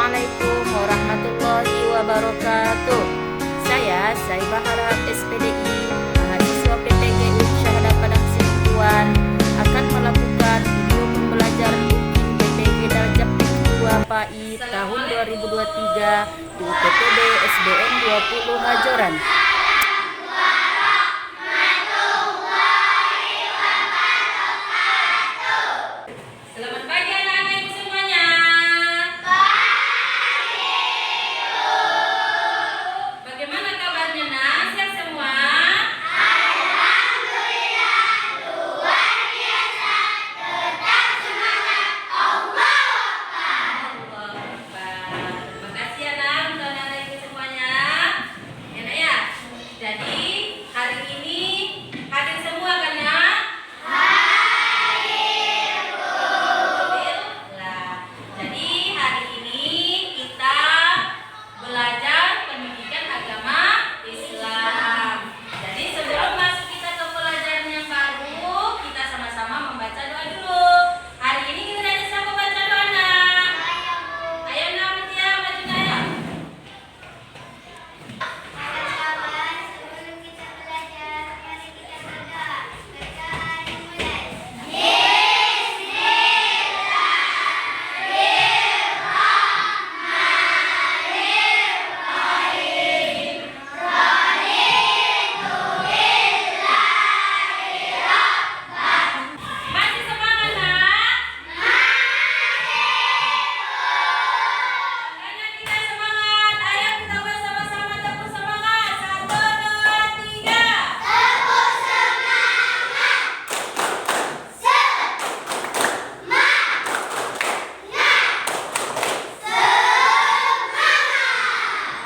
Assalamualaikum warahmatullahi wabarakatuh. Saya Saibah Harahap SPDI, mahasiswa PPGU Syahada Padang Sidikuan, akan melakukan video pembelajaran Booking PPG Darjat 2 PAI tahun 2023 di UPTD SBM 20 Majoran. Selamat pagi anak-anak ibu semuanya. Bagaimana kabarnya nak? Sehat semua? Alhamdulillah, luar biasa. Tetap semangat. Allahu Akbar. Terima kasih anak untuk anak-anak ibu semuanya. Enak ya? Jadi hari ini hadir semua kan ya? Jadi hari ini kita belajar pendidikan agama Islam. Jadi sebelum masuk kita ke pelajaran yang baru, kita sama-sama membaca doa dulu. Hari ini kita ada siapa baca doa nak? Ayo nak Mutia, baca doa. Sebelum kita belajar, mari kita berdoa. Bacaan dimulai. Masih semangat nak? Makanya kita semangat. Ayo kita bersama-sama tepuk semangat. 1, 2, 3.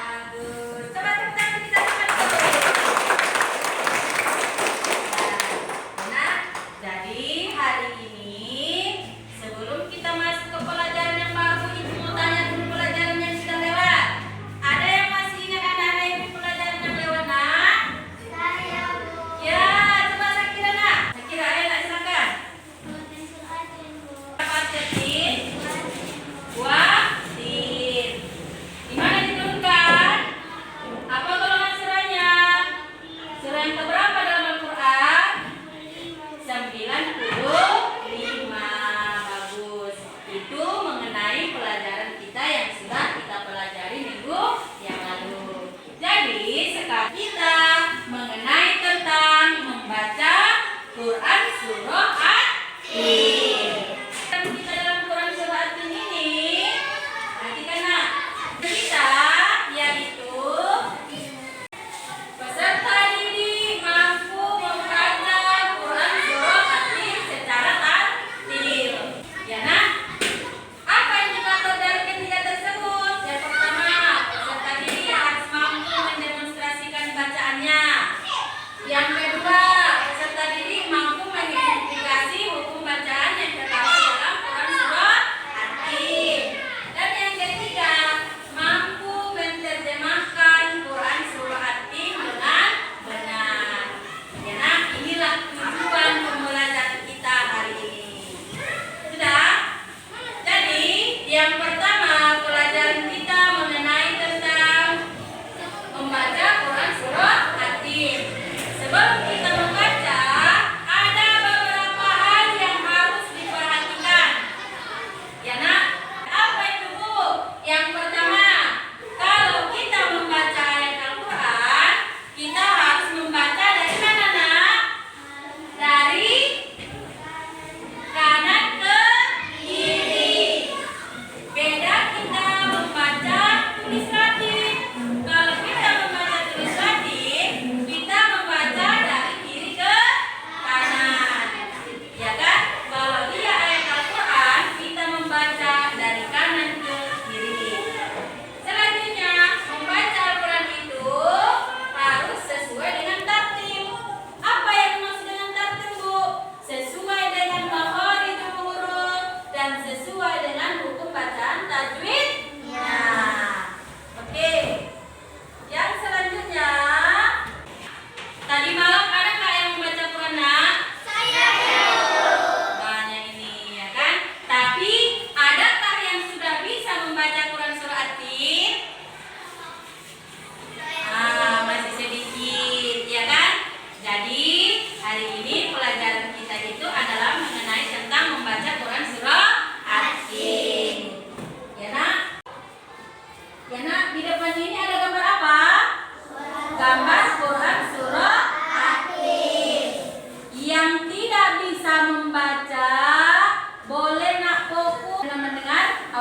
Bagus. Coba tepuk tangan kita semangat. Nah, jadi hari ini sebelum kita masuk ke pelajaran yang baru, ibu mau tanya dulu pelajaran yang sudah lewat. Ada yang masih ingat anak-anak ibu pelajaran yang lewat nak? Ya, coba Sakira nak. Sakira, ayo nak silakan. Fatin, Watin. Di mana diturunkan? Apa golongan surahnya? Surah yang keberapa dalam Al-Quran? 95. Bagus. Itu mengenai pelajaran kita yang sudah kita pelajari minggu yang lalu. Jadi sekarang kita mengenai tentang membaca Quran surah At-Tin. Kita dalam Quran surah At-Tin ini, perhatikan nak, kita yaitu peserta didik mampu membaca Quran surah At-Tin secara tartil. Ya nak? Apa indikator dari ketiga tersebut? Yang pertama, peserta didik harus mampu mendemonstrasikan bacaannya. Yang kedua, peserta didik mampu mengidentifikasi hukum bacaan yang terdapat dalam Quran surah At-Tin. Dan yang ketiga, mampu menerjemahkan Quran surah At-Tin dengan benar. Ya nak, inilah tujuan pembelajaran kita hari ini. Sudah? Jadi, yang pertama pelajaran kita mengenai tentang membaca Quran surah At-Tin. Sebelum kita membaca, ada beberapa hal yang harus diperhatikan. Ya nak, apa itu Bu? Yang pertama, kalau kita membaca ayat Al-Quran, kita harus membaca dari mana nak? Dari kanan ke kiri. Beda kita membaca tulis Latin. Kalau kita membaca tulis Latin, kita membaca dari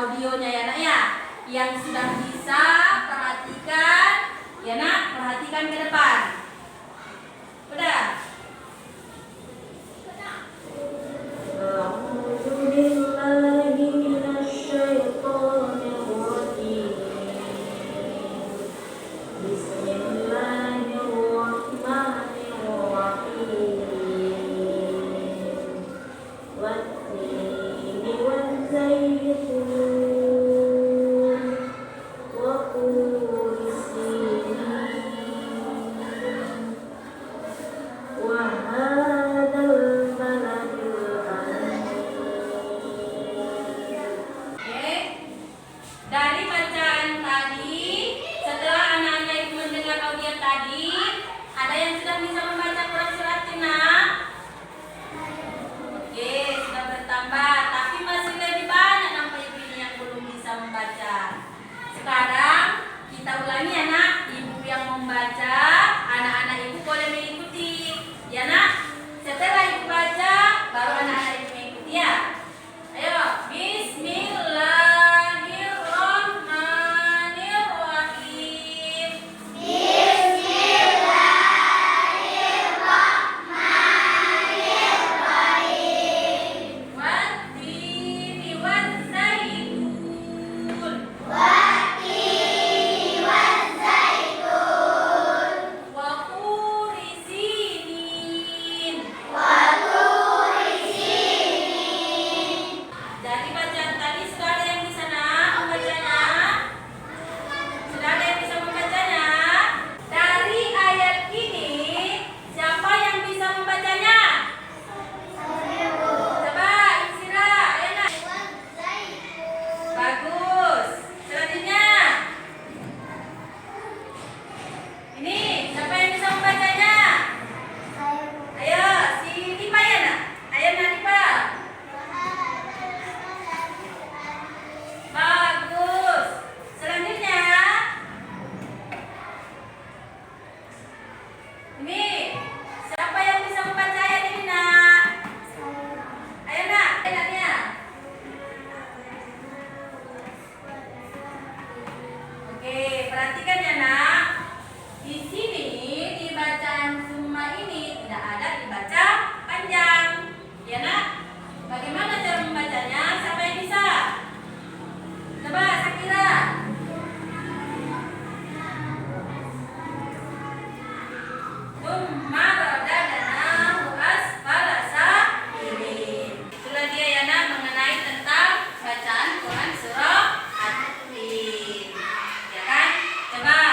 audionya ya nak ya. Yang sudah bisa perhatikan, ya nak, perhatikan ke depan. Udah. Oke. Dari bacaan tadi, setelah anak-anak itu mendengar audio tadi, ada yang sudah bisa membaca Quran surat An-Nas? Oke, sudah bertambah, tapi masih lebih banyak nampak ibu ini yang belum bisa membaca. Sekarang kita ulangi ya nak, ibu yang membaca, anak-anak ibu boleh mengikuti. Ya nak, setelah ibu baca, baru anak-anak ibu mengikuti ya. Ayo, Bismillahirrahmanirrahim. Wattini wazzaitun. Wa turi sinin. Dari bacaan tadi sudah ada yang bisa nak membacanya? Sudah ada yang bisa membacanya? Dari ayat ini, siapa yang bisa membacanya? Coba, Isra, ayo nak. Bagus. Selanjutnya. Ini, siapa yang bisa membacanya? Ayo, si Dipa ya nak? Ayo nak Dipa. Bagus. Selanjutnya. Ini, siapa yang bisa membaca ayat ini nak? Ayo nak, ayatnya. Oke, perhatikan ya nak. Di sini di bacaan summa ini tidak ada dibaca panjang. Ya nak? Bagaimana cara membacanya? Siapa yang bisa? Coba Sakira. Summa radadnahu asfala safilin. Itulah dia ya nak mengenai tentang bacaan Quran surah At-Tin. Ya kan? Coba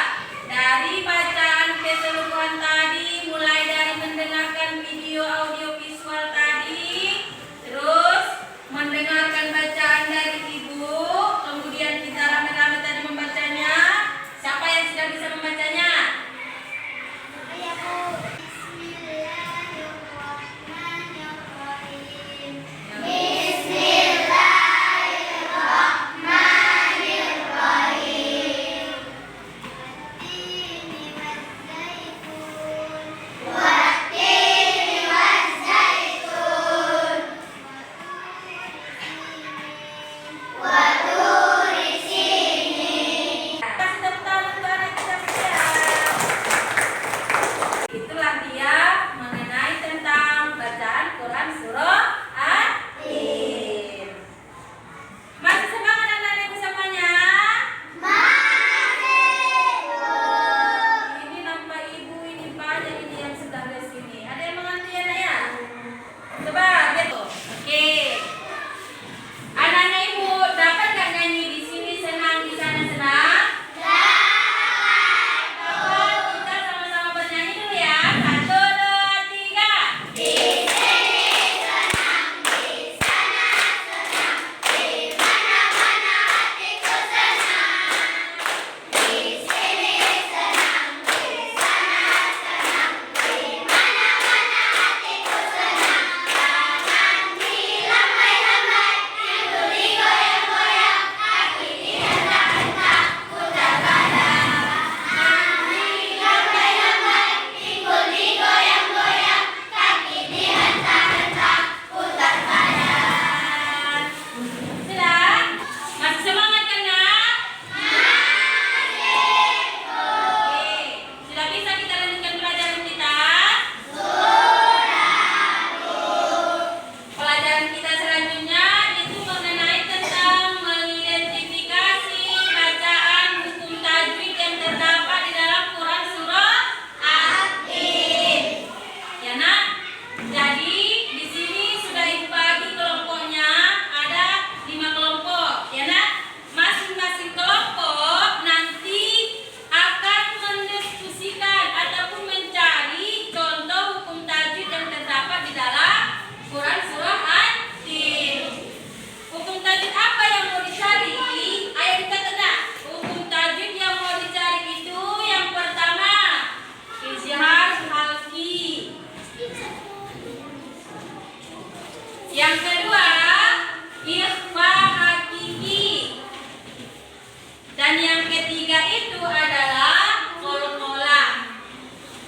ketiga itu adalah kol-kola.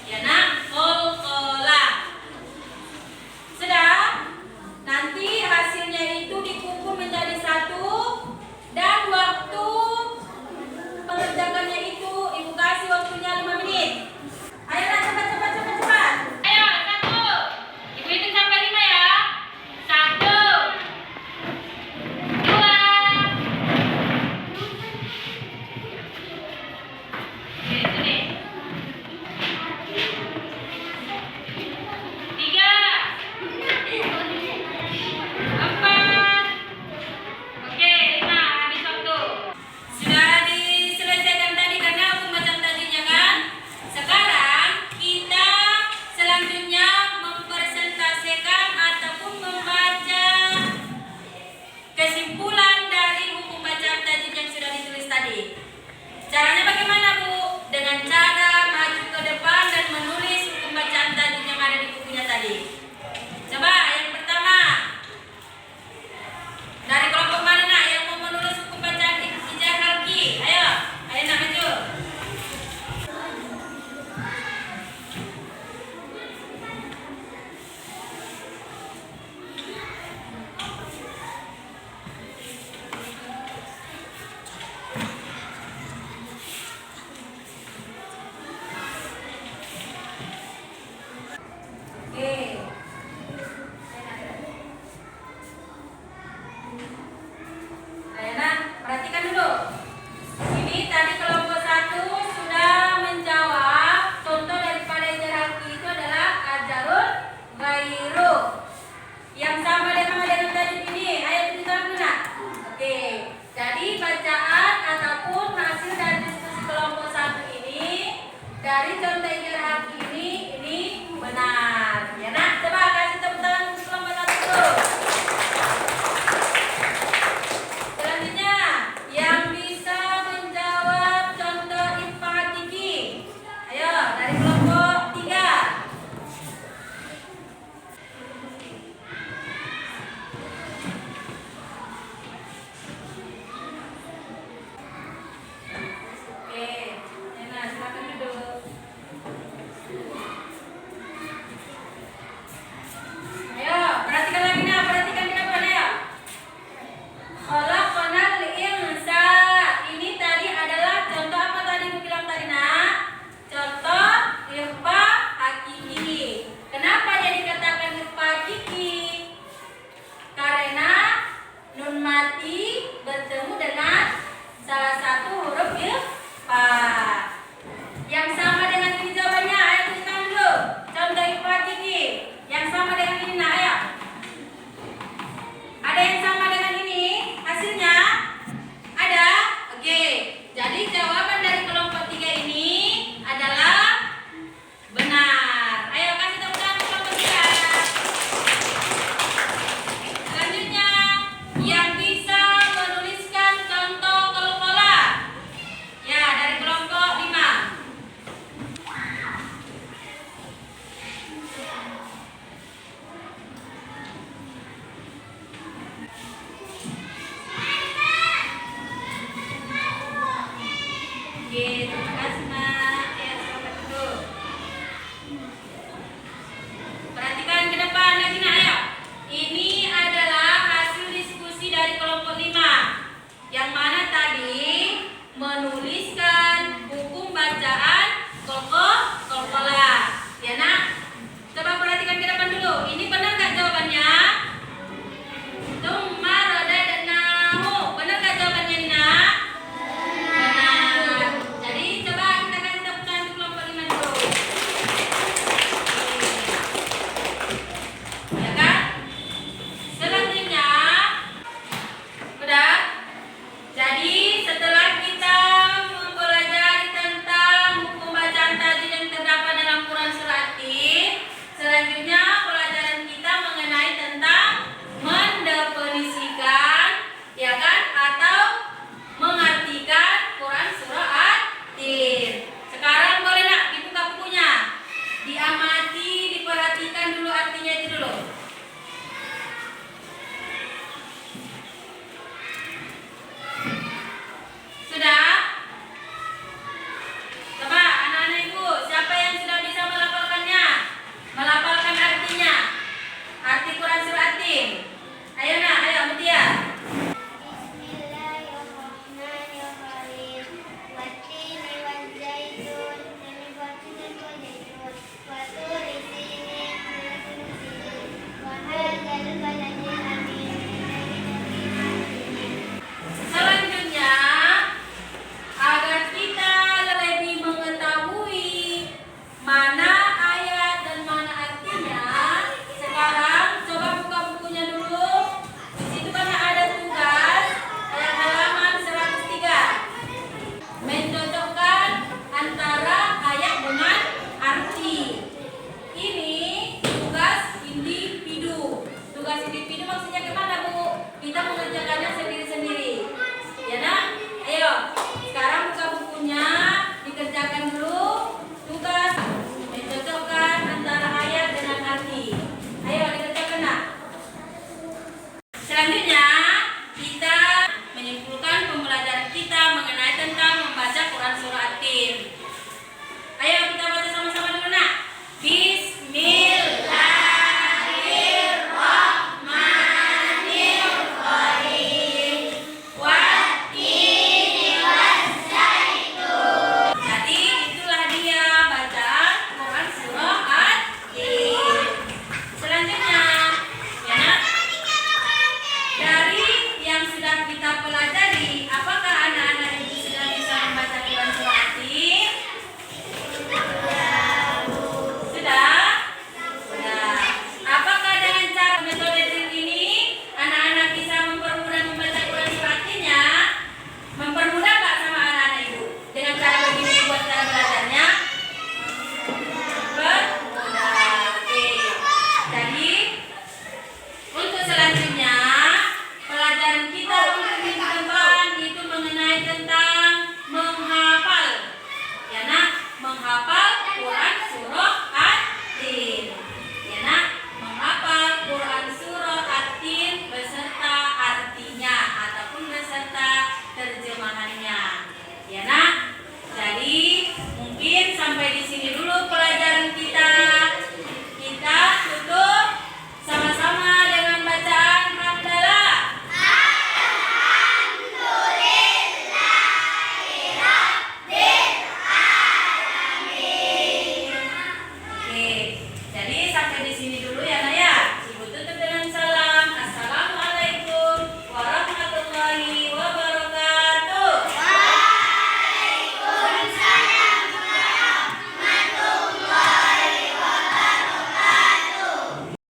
Ya nak, kol-kola. Sudah? Nanti hasilnya itu dikumpul menjadi satu dan waktu pengerjakannya itu ibu kasih waktunya 5 menit. Ayo nak, cepat. Ayo, 1. Ibu hitung sampai 5 ya. 1, 2. Oke, sini. 3, 4. Oke, 5. Habis waktu. Sudah diselesaikan tadi karena aku macam tadinya kan. Sekarang kita selanjutnya mempresentasikan ataupun membaca kesimpulan dari buku bacaan tajwid yang sudah ditulis tadi. Caranya bagaimana, Bu? Dengan cara maju ke depan dan menulis buku bacaan tajwid yang ada di bukunya tadi. Coba yang pertama. Dari kelompok mana nak yang mau menulis buku bacaan Ijaz Halki? Ayo nak maju. Oke. Ayo nak, perhatikan dulu. Ini tadi kelompok 1 sudah menjawab. Contoh daripada Ijaz Halki itu adalah ajarun ghairu. Yang sama dengan tajwid ini. Ayo ceritakan dulu nak. Oke. Jadi bacaan ataupun hasil dari diskusi kelompok 1 ini dari contoh Ijaz